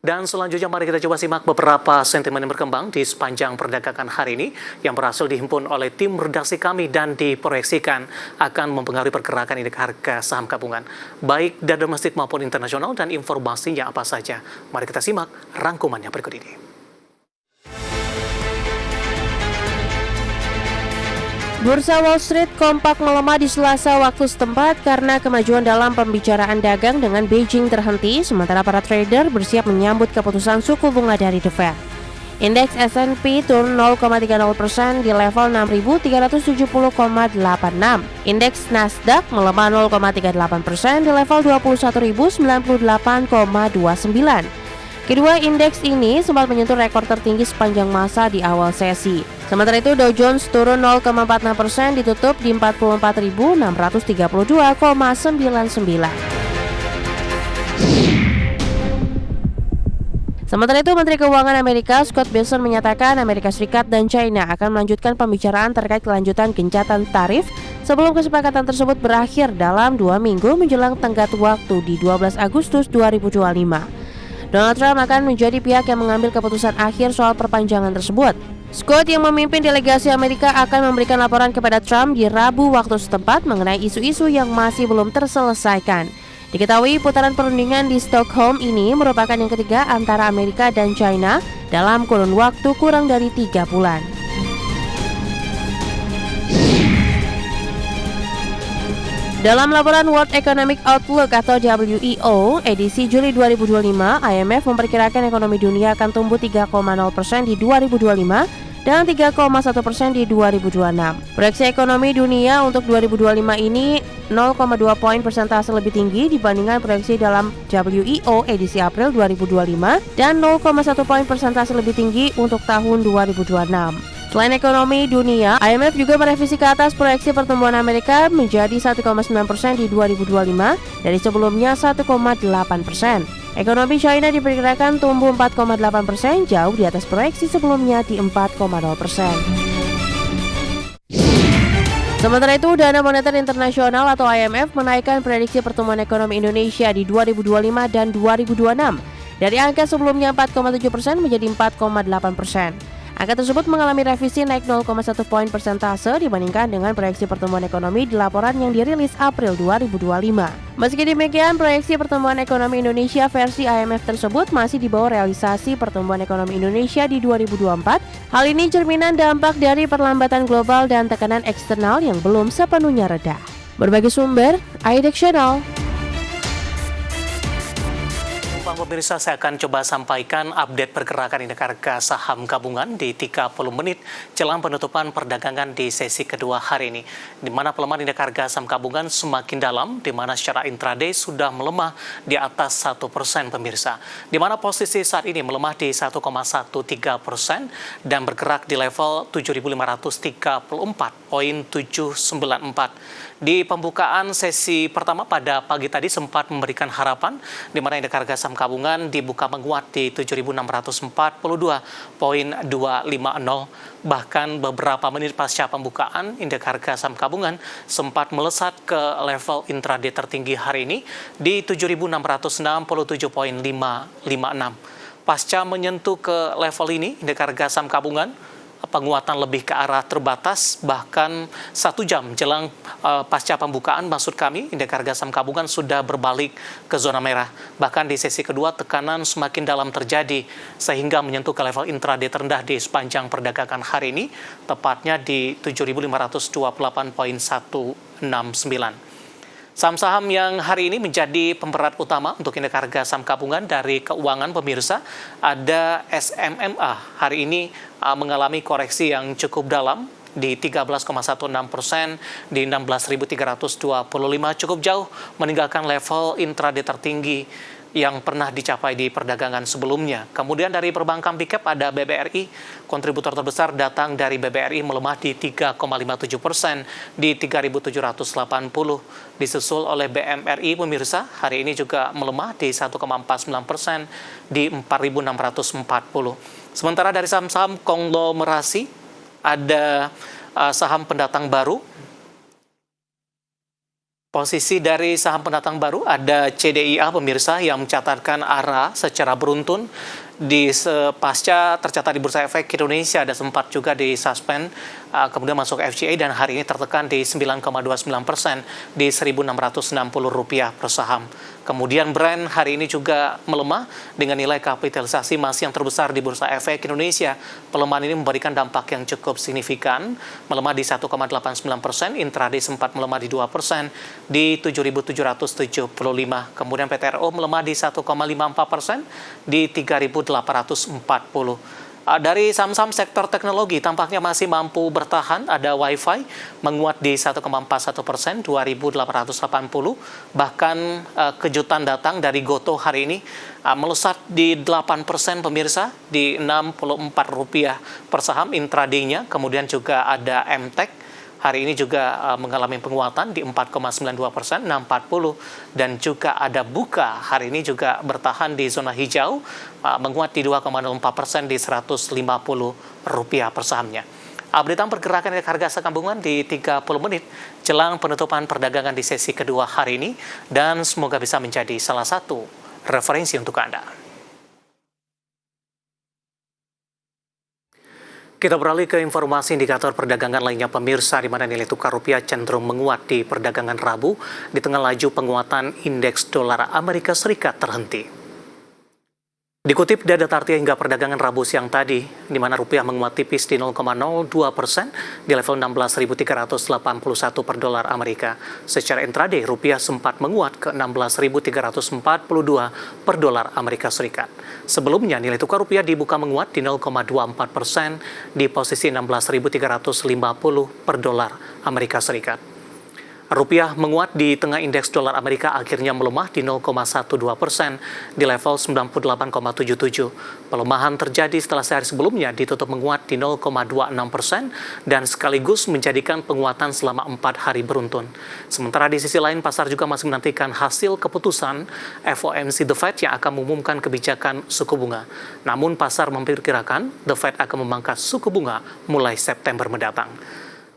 Dan selanjutnya mari kita coba simak beberapa sentimen yang berkembang di sepanjang perdagangan hari ini yang berhasil dihimpun oleh tim redaksi kami dan diproyeksikan akan mempengaruhi pergerakan indeks harga saham gabungan, baik dari domestik maupun internasional, dan informasinya apa saja. Mari kita simak rangkumannya berikut ini. Bursa Wall Street kompak melemah di Selasa waktu setempat karena kemajuan dalam pembicaraan dagang dengan Beijing terhenti, sementara para trader bersiap menyambut keputusan suku bunga dari The Fed. Indeks S&P turun 0,30% di level 6.370,86. Indeks Nasdaq melemah 0,38% di level 21.098,29. Kedua indeks ini sempat menyentuh rekor tertinggi sepanjang masa di awal sesi. Sementara itu Dow Jones turun 0,46% ditutup di 44.632,99. Sementara itu, Menteri Keuangan Amerika Scott Bessent menyatakan Amerika Serikat dan China akan melanjutkan pembicaraan terkait kelanjutan gencatan tarif sebelum kesepakatan tersebut berakhir dalam 2 minggu menjelang tenggat waktu di 12 Agustus 2025. Donald Trump akan menjadi pihak yang mengambil keputusan akhir soal perpanjangan tersebut. Scott yang memimpin delegasi Amerika akan memberikan laporan kepada Trump di Rabu waktu setempat mengenai isu-isu yang masih belum terselesaikan. Diketahui putaran perundingan di Stockholm ini merupakan yang ketiga antara Amerika dan China dalam kurun waktu kurang dari 3 bulan. Dalam laporan World Economic Outlook atau WEO edisi Juli 2025, IMF memperkirakan ekonomi dunia akan tumbuh 3,0% di 2025 dan 3,1% di 2026. Proyeksi ekonomi dunia untuk 2025 ini 0,2 poin persentase lebih tinggi dibandingkan proyeksi dalam WEO edisi April 2025 dan 0,1 poin persentase lebih tinggi untuk tahun 2026. Selain ekonomi dunia, IMF juga merevisi ke atas proyeksi pertumbuhan Amerika menjadi 1,9% di 2025 dari sebelumnya 1,8%. Ekonomi China diperkirakan tumbuh 4,8%, jauh di atas proyeksi sebelumnya di 4,0%. Sementara itu, Dana Moneter Internasional atau IMF menaikkan prediksi pertumbuhan ekonomi Indonesia di 2025 dan 2026 dari angka sebelumnya 4,7% menjadi 4,8%. Angka tersebut mengalami revisi naik 0,1 poin persentase dibandingkan dengan proyeksi pertumbuhan ekonomi di laporan yang dirilis April 2025. Meski demikian, proyeksi pertumbuhan ekonomi Indonesia versi IMF tersebut masih di bawah realisasi pertumbuhan ekonomi Indonesia di 2024. Hal ini cerminan dampak dari perlambatan global dan tekanan eksternal yang belum sepenuhnya reda. Berbagai sumber, IDEX Channel. Pemirsa, saya akan coba sampaikan update pergerakan indeks harga saham gabungan di 30 menit jelang penutupan perdagangan di sesi kedua hari ini, di mana pelemahan indeks harga saham gabungan semakin dalam, di mana secara intraday sudah melemah di atas 1% pemirsa, di mana posisi saat ini melemah di 1,13% dan bergerak di level 7.534,794. Di pembukaan sesi pertama pada pagi tadi sempat memberikan harapan, di mana indeks harga saham gabungan dibuka menguat di 7.642,250. Bahkan beberapa menit pasca pembukaan, indeks harga saham gabungan sempat melesat ke level intraday tertinggi hari ini di 7.667,556. Pasca menyentuh ke level ini, indeks harga saham gabungan penguatan lebih ke arah terbatas, bahkan 1 jam jelang pasca pembukaan, maksud kami, indeks harga saham gabungan sudah berbalik ke zona merah. Bahkan di sesi kedua tekanan semakin dalam terjadi sehingga menyentuh ke level intraday terendah di sepanjang perdagangan hari ini, tepatnya di 7.528,169. Saham-saham yang hari ini menjadi pemberat utama untuk indeks harga saham gabungan dari keuangan pemirsa, ada SMMA hari ini mengalami koreksi yang cukup dalam di 13,16%, di 16.325, cukup jauh meninggalkan level intraday tertinggi yang pernah dicapai di perdagangan sebelumnya. Kemudian dari perbankan big cap ada BBRI, kontributor terbesar datang dari BBRI melemah di 3,57% di 3.780, disusul oleh BMRI pemirsa, hari ini juga melemah di 1,49% di 4.640. Sementara dari saham-saham konglomerasi ada saham pendatang baru, Posisi dari saham pendatang baru ada CDIA pemirsa yang mencatatkan arah secara beruntun di pasca tercatat di Bursa Efek Indonesia, ada sempat juga di suspend, kemudian masuk FCA dan hari ini tertekan di 9,29% di Rp1.660 per saham. Kemudian Brand hari ini juga melemah dengan nilai kapitalisasi masih yang terbesar di Bursa Efek Indonesia. Pelemahan ini memberikan dampak yang cukup signifikan, melemah di 1,89%, intraday sempat melemah di 2% di 7.775. Kemudian PTRO melemah di 1,54% di 3.840. Dari saham-saham sektor teknologi tampaknya masih mampu bertahan. Ada Wi-Fi menguat di 1,41%, 2.880. Bahkan kejutan datang dari Gotoh hari ini melesat di 8% pemirsa, di Rp64 per saham intraday-nya. Kemudian juga ada MTech. Hari ini juga mengalami penguatan di 4,92%, 640, dan juga ada Buka hari ini juga bertahan di zona hijau, menguat di 2,04% di Rp150 per sahamnya. Update pergerakan harga saham gabungan di 30 menit jelang penutupan perdagangan di sesi kedua hari ini, dan semoga bisa menjadi salah satu referensi untuk Anda. Kita beralih ke informasi indikator perdagangan lainnya pemirsa, di mana nilai tukar rupiah cenderung menguat di perdagangan Rabu di tengah laju penguatan indeks dolar Amerika Serikat terhenti. Dikutip data Tartia hingga perdagangan Rabu siang tadi, di mana rupiah menguat tipis di 0,02% di level 16.381 per dolar Amerika. Secara intraday, rupiah sempat menguat ke 16.342 per dolar Amerika Serikat. Sebelumnya, nilai tukar rupiah dibuka menguat di 0,24% di posisi 16.350 per dolar Amerika Serikat. Rupiah menguat di tengah indeks dolar Amerika akhirnya melemah di 0,12% di level 98,77. Pelemahan terjadi setelah sehari sebelumnya ditutup menguat di 0,26% dan sekaligus menjadikan penguatan selama 4 hari beruntun. Sementara di sisi lain, pasar juga masih menantikan hasil keputusan FOMC The Fed yang akan mengumumkan kebijakan suku bunga. Namun pasar memperkirakan The Fed akan memangkas suku bunga mulai September mendatang.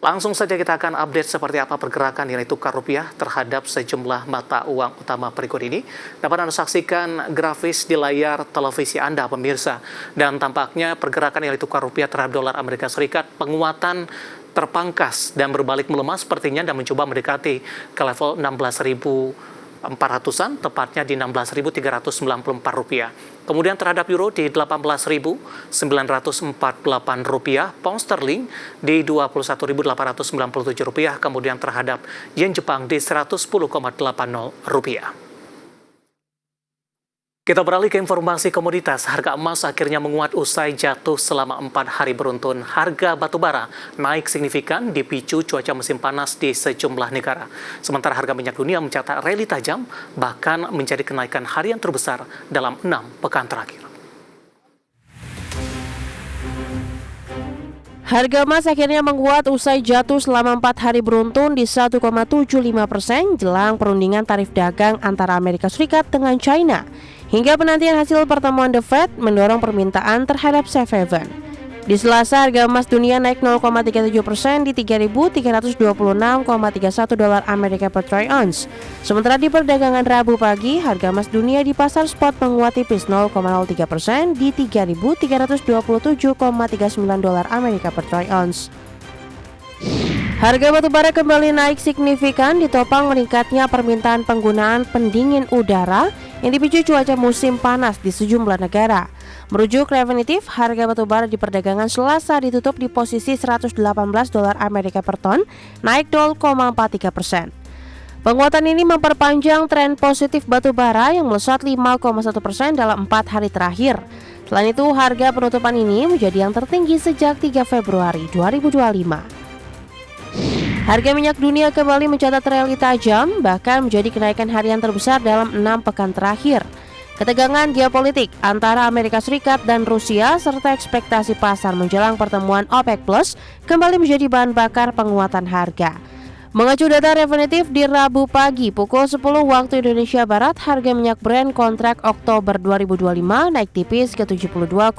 Langsung saja kita akan update seperti apa pergerakan nilai tukar rupiah terhadap sejumlah mata uang utama berikut ini. Dapat Anda saksikan grafis di layar televisi Anda, pemirsa. Dan tampaknya pergerakan nilai tukar rupiah terhadap dolar Amerika Serikat penguatan terpangkas dan berbalik melemah sepertinya dan mencoba mendekati ke level 16.400-an, tepatnya di Rp16.394. Kemudian terhadap euro di Rp18.948, pound sterling di Rp21.897, kemudian terhadap yen Jepang di Rp110,80. Kita beralih ke informasi komoditas. Harga emas akhirnya menguat usai jatuh selama 4 hari beruntun. Harga batubara naik signifikan dipicu cuaca musim panas di sejumlah negara. Sementara harga minyak dunia mencatat rally tajam, bahkan menjadi kenaikan harian terbesar dalam 6 pekan terakhir. Harga emas akhirnya menguat usai jatuh selama 4 hari beruntun di 1,75% jelang perundingan tarif dagang antara Amerika Serikat dengan China. Hingga penantian hasil pertemuan The Fed mendorong permintaan terhadap safe haven. Di Selasa, harga emas dunia naik 0,37% di 3.326,31 dolar Amerika per troy ounce. Sementara di perdagangan Rabu pagi, harga emas dunia di pasar spot menguat tipis 0,03% di 3.327,39 dolar Amerika per troy ounce. Harga batubara kembali naik signifikan ditopang meningkatnya permintaan penggunaan pendingin udara yang dipicu cuaca musim panas di sejumlah negara. Merujuk Refinitiv, harga batubara di perdagangan Selasa ditutup di posisi 118 dolar Amerika per ton, naik 0,43%. Penguatan ini memperpanjang tren positif batubara yang melesat 5,1% dalam 4 hari terakhir. Selain itu, harga penutupan ini menjadi yang tertinggi sejak 3 Februari 2025. Harga minyak dunia kembali mencatat rally tajam, bahkan menjadi kenaikan harian terbesar dalam 6 pekan terakhir. Ketegangan geopolitik antara Amerika Serikat dan Rusia serta ekspektasi pasar menjelang pertemuan OPEC Plus kembali menjadi bahan bakar penguatan harga. Mengacu data Refinitiv di Rabu pagi pukul 10 waktu Indonesia Barat, harga minyak Brent kontrak Oktober 2025 naik tipis ke 72,54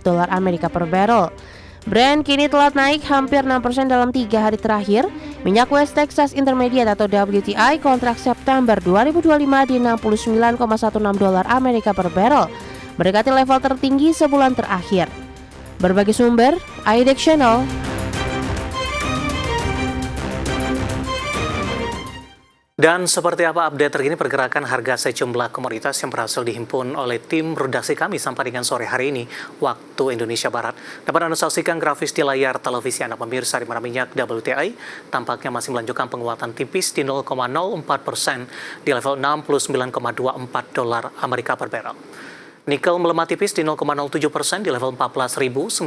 dolar Amerika per barrel. Brent kini telah naik hampir 6% dalam 3 hari terakhir. Minyak West Texas Intermediate atau WTI kontrak September 2025 di $69,16 Amerika per barrel, mendekati level tertinggi sebulan terakhir. Berbagai sumber, IDX Channel. Dan seperti apa update terkini pergerakan harga sejumlah komoditas yang berhasil dihimpun oleh tim redaksi kami sampai dengan sore hari ini waktu Indonesia Barat. Dapat Anda saksikan grafis di layar televisi Anda pemirsa, di mana minyak WTI tampaknya masih melanjutkan penguatan tipis di 0,04% di level $69,24 Amerika per barrel. Nikel melemah tipis di 0,07% di level $14.940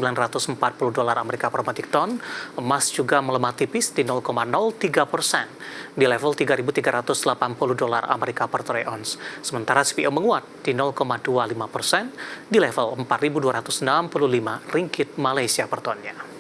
Amerika per metrik ton. Emas juga melemah tipis di 0,03% di level $3.380 Amerika per troy ounce. Sementara CPO menguat di 0,25% di level 4.265 ringgit Malaysia per tonnya.